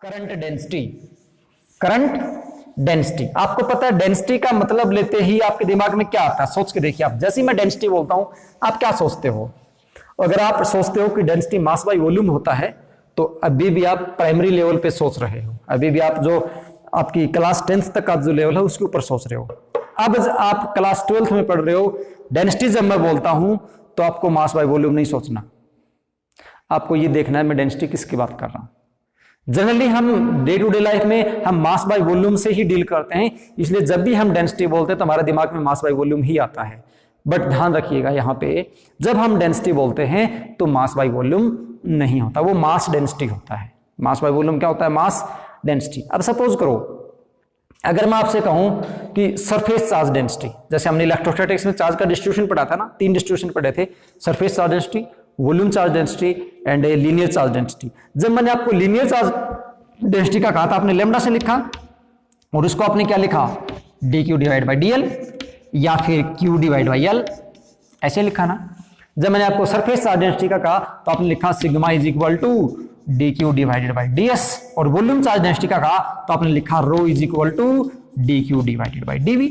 Current density. Current density, आपको पता है डेंसिटी का मतलब लेते ही आपके दिमाग में क्या आता है? सोच के देखिए आप, जैसे ही मैं डेंसिटी बोलता हूं आप क्या सोचते हो? अगर आप सोचते हो कि डेंसिटी मास बाय वॉल्यूम होता है तो अभी भी आप प्राइमरी लेवल पे सोच रहे हो, अभी भी आप जो आपकी क्लास 10th तक का जो लेवल है उसके ऊपर सोच रहे हो। अब आप क्लास 12th में पढ़ रहे हो, डेंसिटी जब मैं बोलता हूं तो आपको मास बाय वॉल्यूम नहीं सोचना, आपको ये देखना है मैं डेंसिटी किसकी बात कर रहा हूं। जनरली हम डे टू डे लाइफ में हम मास बाय वॉल्यूम से ही डील करते हैं, इसलिए जब भी हम डेंसिटी बोलते हैं तो हमारे दिमाग में मास बाय वॉल्यूम ही आता है। बट ध्यान रखिएगा यहां पे, जब हम डेंसिटी बोलते हैं तो मास बाय वॉल्यूम नहीं होता, वो मास डेंसिटी होता है। मास बाय वॉल्यूम क्या होता है? Mass density. अब सपोज करो अगर मैं आपसे कहूं कि सरफेस चार्ज डेंसिटी, जैसे हमने इलेक्ट्रोस्टैटिक्स में चार्ज का डिस्ट्रीब्यूशन पढ़ा था ना, 3 डिस्ट्रीब्यूशन पढ़े थे, surface charge density, volume charge density and linear charge density. जब मैंने आपको लीनियर चार्ज डेंसिटी का कहा था, आपने लैम्डा से लिखा और उसको आपने क्या लिखा? dq डिवाइड बाई dl या फिर q डिवाइड बाई l, ऐसे लिखा ना। जब मैंने आपको सरफेस चार्ज डेंसिटी का कहा तो आपने लिखा sigma is equal to dq divided by ds, और वॉल्यूम चार्ज डेंसिटी का कहा तो आपने लिखा rho is equal to dq divided by dv,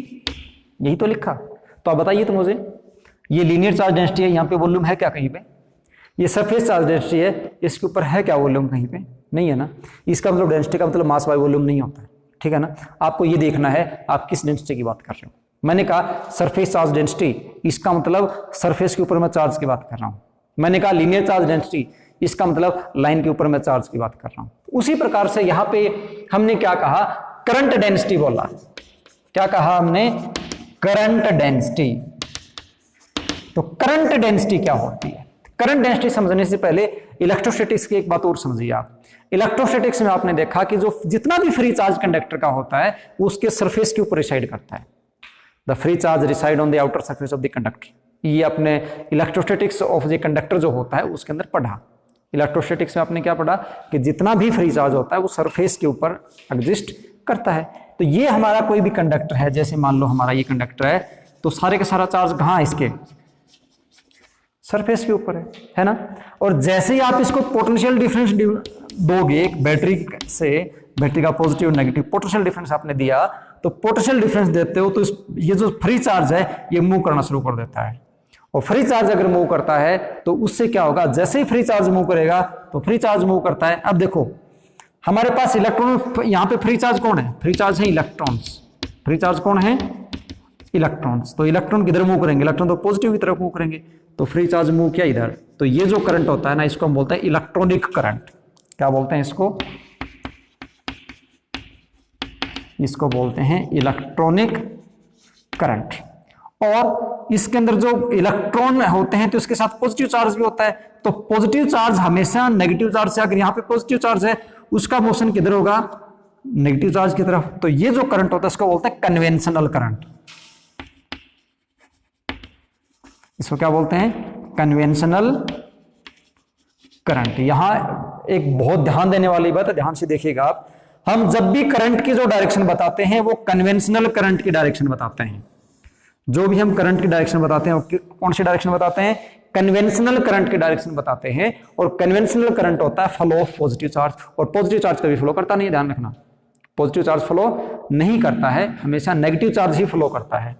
यही तो लिखा। तो आप बताइए तो मुझे, ये लीनियर चार्ज डेंसिटी है, यहाँ पे वॉल्यूम है क्या कहीं पे? ये सरफेस चार्ज डेंसिटी है, इसके ऊपर है क्या वॉल्यूम? कहीं पे नहीं है ना। इसका मतलब डेंसिटी का मतलब मास बाय वॉल्यूम नहीं होता है, ठीक है ना। आपको ये देखना है आप किस डेंसिटी की बात कर रहे हो। मैंने कहा सरफेस चार्ज डेंसिटी, इसका मतलब सरफेस के ऊपर मैं चार्ज की बात कर रहा हूं। मैंने कहा लीनियर चार्ज डेंसिटी, इसका मतलब लाइन के ऊपर मैं चार्ज की बात कर रहा हूं। उसी प्रकार से यहां पे हमने क्या कहा? करंट डेंसिटी बोला। क्या कहा हमने? Current density. तो करंट डेंसिटी क्या होती है? करंट डेंसिटी समझने से पहले इलेक्ट्रोस्टैटिक्स की एक बात और समझिए आप। इलेक्ट्रोस्टैटिक्स में आपने देखा कि जो जितना भी फ्री चार्ज कंडक्टर का होता है उसके सरफेस के ऊपर रिसाइड करता है। The free charge reside on the outer surface of the conductor. ये अपने इलेक्ट्रोस्टैटिक्स ऑफ द कंडक्टर जो होता है उसके अंदर पढ़ा। इलेक्ट्रोस्टैटिक्स में आपने क्या पढ़ा कि जितना भी फ्री चार्ज होता है वो सरफेस के ऊपर एग्जिस्ट करता है। तो ये हमारा कोई भी कंडक्टर है, जैसे मान लो हमारा ये कंडक्टर है, तो सारे का सारा चार्ज कहाँ है? इसके सरफेस के ऊपर है ना। और जैसे ही आप इसको पोटेंशियल डिफरेंस दोगे, एक बैटरी से, बैटरी का पॉजिटिव और नेगेटिव पोटेंशियल डिफरेंस आपने दिया, तो पोटेंशियल डिफरेंस देते हो तो ये जो फ्री चार्ज है ये मूव करना शुरू कर देता है। और फ्री चार्ज अगर मूव करता है तो उससे क्या होगा? जैसे ही फ्री चार्ज मूव करेगा तो फ्री चार्ज मूव करता है। अब देखो हमारे पास इलेक्ट्रॉन, यहाँ पे फ्री चार्ज कौन है? फ्री चार्ज है इलेक्ट्रॉन्स। फ्री चार्ज कौन है? इलेक्ट्रॉन्स। तो इलेक्ट्रॉन किधर मूव करेंगे? इलेक्ट्रॉन तो पॉजिटिव की तरफ मूव करेंगे, तो फ्री चार्ज मूव किया इधर। तो ये जो करंट होता है ना, इसको हम बोलते हैं इलेक्ट्रॉनिक करंट। क्या बोलते हैं इसको? इसको बोलते हैं इलेक्ट्रॉनिक करंट। और इसके अंदर जो इलेक्ट्रॉन होते हैं तो इसके साथ पॉजिटिव चार्ज भी होता है। तो पॉजिटिव चार्ज हमेशा नेगेटिव चार्ज से, अगर यहाँ पे पॉजिटिव चार्ज है उसका मोशन किधर होगा? नेगेटिव चार्ज की तरफ। तो ये जो करंट होता है इसको बोलते हैं कन्वेंशनल करंट। इसको क्या बोलते हैं? Conventional current. यहां एक बहुत ध्यान देने वाली बात है, ध्यान से देखिएगा आप। हम जब भी करंट की जो डायरेक्शन बताते हैं वो कन्वेंशनल करंट की डायरेक्शन बताते हैं। जो भी हम करंट की डायरेक्शन बताते हैं वो कौन सी डायरेक्शन बताते हैं? कन्वेंशनल करंट की डायरेक्शन बताते हैं। और कन्वेंशनल करंट होता है फ्लो ऑफ पॉजिटिव चार्ज, और पॉजिटिव चार्ज कभी फ्लो करता नहीं, ध्यान रखना। पॉजिटिव चार्ज फ्लो नहीं करता है, हमेशा नेगेटिव चार्ज ही फ्लो करता है।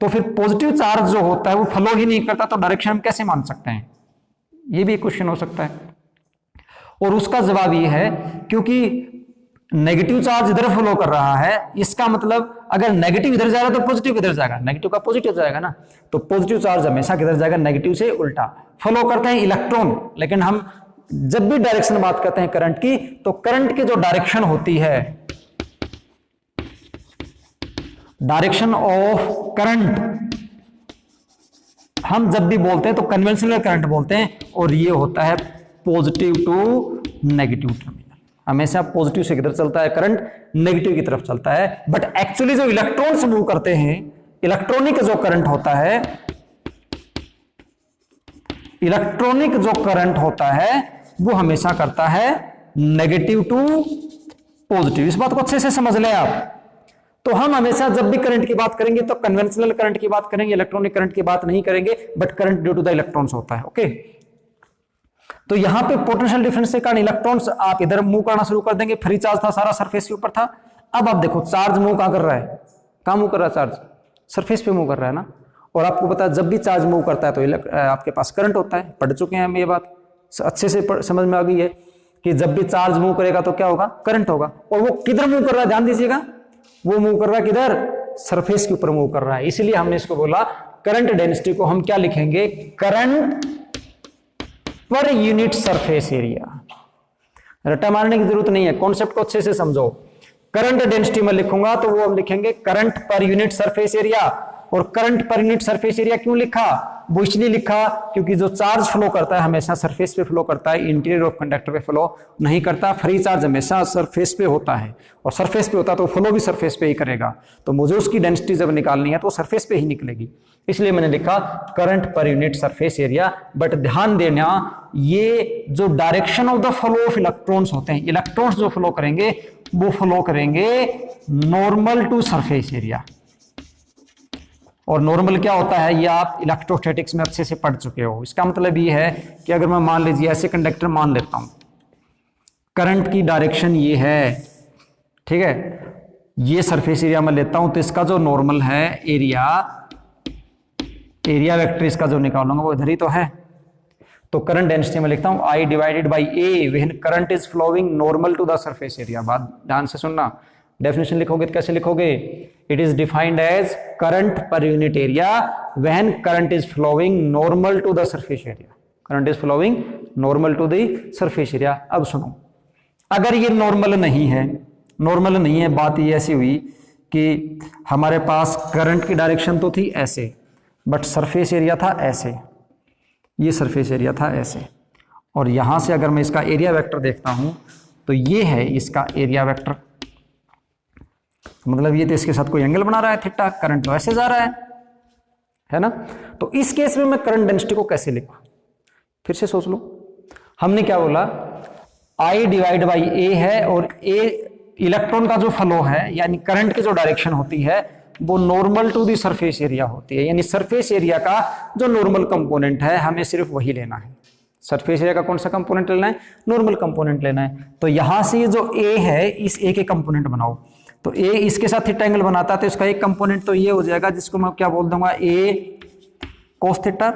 तो फिर पॉजिटिव चार्ज जो होता है वो फ्लो ही नहीं करता, तो डायरेक्शन हम कैसे मान सकते हैं? ये भी क्वेश्चन हो सकता है। और उसका जवाब ये है क्योंकि नेगेटिव चार्ज इधर फ्लो कर रहा है, इसका मतलब अगर नेगेटिव इधर जाएगा तो पॉजिटिव किधर जाएगा? नेगेटिव का पॉजिटिव जाएगा ना। तो पॉजिटिव चार्ज हमेशा किधर जाएगा? नेगेटिव से उल्टा। फ्लो करते हैं इलेक्ट्रॉन, लेकिन हम जब भी डायरेक्शन बात करते हैं करंट की, तो करंट की जो डायरेक्शन होती है, डायरेक्शन ऑफ करंट, हम जब भी बोलते हैं तो कन्वेंशनल करंट बोलते हैं, और ये होता है पॉजिटिव टू नेगेटिव टर्मिनल। हमेशा पॉजिटिव से किधर चलता है करंट? नेगेटिव की तरफ चलता है। बट एक्चुअली जो इलेक्ट्रॉन्स मूव करते हैं, इलेक्ट्रॉनिक जो करंट होता है, इलेक्ट्रॉनिक जो करंट होता है वो हमेशा करता है नेगेटिव टू पॉजिटिव। इस बात को अच्छे से समझ लें आप। तो हम हमेशा जब भी करंट की बात करेंगे तो कन्वेंशनल करंट की बात करेंगे, इलेक्ट्रॉनिक करंट की बात नहीं करेंगे। But current due to the electrons होता है। ओके, तो यहां पे पोटेंशियल डिफरेंस के कारण इलेक्ट्रॉन्स आप इधर मूव करना शुरू कर देंगे, फ्री चार्ज था सारा सरफेस के ऊपर था। अब आप देखो चार्ज मूव कहां कर रहा है, कहां मूव कर रहा है चार्ज, सरफेस पे मूव कर रहा है ना। और आपको पता है जब भी चार्ज मूव करता है तो आपके पास करंट होता है, पढ़ चुके हैं हम ये बात, अच्छे से समझ में आ गई है कि जब भी चार्ज मूव करेगा तो क्या होगा, करंट होगा। और वो किधर मूव कर रहा है, ध्यान दीजिएगा, वो मूव कर रहा है किधर, सरफेस के ऊपर मूव कर रहा है। इसलिए हमने इसको बोला करंट डेंसिटी को हम क्या लिखेंगे, current per unit surface area. रट्टा मारने की जरूरत नहीं है, कॉन्सेप्ट को अच्छे से समझो। करंट डेंसिटी में लिखूंगा तो वो हम लिखेंगे current per unit surface area. और current per unit surface area क्यों लिखा, वो इसलिए लिखा क्योंकि जो चार्ज फ्लो करता है हमेशा सरफेस पे फ्लो करता है, इंटीरियर ऑफ कंडक्टर पे फ्लो नहीं करता। फ्री चार्ज हमेशा सरफेस पे होता है, और सरफेस पे होता है तो फ्लो भी सरफेस पे ही करेगा। तो मुझे उसकी डेंसिटी जब निकालनी है तो सरफेस पे ही निकलेगी, इसलिए मैंने लिखा current per unit surface area. But ध्यान देना, ये जो direction of the flow of electrons होते हैं, इलेक्ट्रॉन्स जो फ्लो करेंगे वो फ्लो करेंगे नॉर्मल टू सरफेस एरिया। और नॉर्मल क्या होता है ये आप इलेक्ट्रोस्टैटिक्स में अच्छे से पढ़ चुके हो। इसका मतलब ये है कि अगर मैं मान लीजिए ऐसे कंडक्टर मान लेता हूं, करंट की डायरेक्शन ये है, ठीक है, ये सरफेस एरिया में लेता हूं, तो इसका जो नॉर्मल है एरिया वेक्टर इसका जो निकालूंगा वो इधर ही तो है। तो करंट डेंसिटी में लिखता हूं I divided by A when current is flowing normal to the surface area. बात ध्यान से सुनना, डेफिनेशन लिखोगे तो कैसे लिखोगे, it is defined as current per unit area when current is flowing normal to the surface area. Current is flowing normal to the surface area. अब सुनो, अगर ये नॉर्मल नहीं है, बात ये ऐसी हुई कि हमारे पास करंट की डायरेक्शन तो थी ऐसे, बट सरफेस एरिया था ऐसे, ये सरफेस एरिया था ऐसे, और यहां से अगर मैं इसका एरिया वेक्टर देखता हूं तो ये है इसका एरिया वेक्टर। मतलब ये तो इसके साथ कोई एंगल बना रहा है थीटा, करंट तो ऐसे जा रहा है ना। तो इस केस में मैं करंट डेंसिटी को कैसे लिखूं, फिर से सोच लो। हमने क्या बोला, I डिवाइड बाई A है, और A इलेक्ट्रॉन का जो फ्लो है यानी करंट की जो डायरेक्शन होती है वो normal to the surface area होती है। यानी सरफेस एरिया का जो नॉर्मल कंपोनेंट है हमें सिर्फ वही लेना है। सरफेस एरिया का कौन सा कंपोनेंट लेना है, नॉर्मल कंपोनेंट लेना है। तो यहां से जो A है इस A के कंपोनेंट बनाओ, तो A इसके साथ थीटा एंगल बनाता है तो इसका एक कंपोनेंट तो ये हो जाएगा जिसको मैं क्या बोल दूंगा A cos थीटा,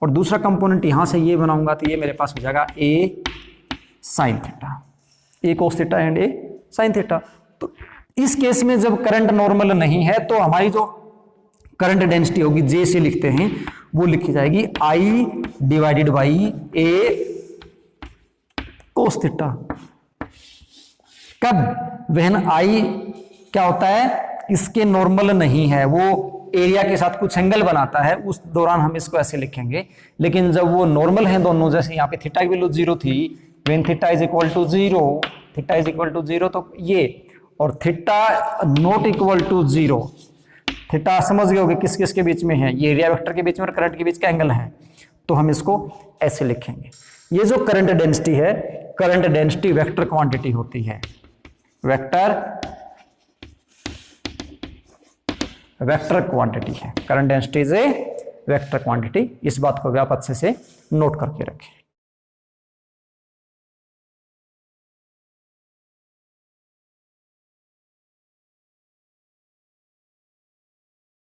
और दूसरा कंपोनेंट यहां से ये बनाऊंगा तो ये मेरे पास हो जाएगा A sin theta, A cos theta and A sin theta. तो इस केस में जब करंट नॉर्मल नहीं है तो हमारी जो करंट डेंसिटी होगी J से लिखते हैं वो लिखी जाएगी I divided by A cos theta. कब, व्हेन I क्या होता है, इसके नॉर्मल नहीं है, वो एरिया के साथ कुछ एंगल बनाता है, उस दौरान हम इसको ऐसे लिखेंगे। लेकिन जब वो नॉर्मल है दोनों, जैसे यहाँ पे थीटा की वैल्यू 0 थी, when theta is equal to 0, theta is equal to 0, तो ये, और theta not equal to 0, theta समझ गए होगे किस किस के बीच में है, ये एरिया वेक्टर के बीच में और करंट के बीच का एंगल है, तो हम इसको ऐसे लिखेंगे। ये जो करंट डेंसिटी है, करंट डेंसिटी वेक्टर क्वांटिटी होती है, वेक्टर क्वांटिटी है। Current density is a vector quantity. इस बात को भी आप अच्छे से नोट करके रखें।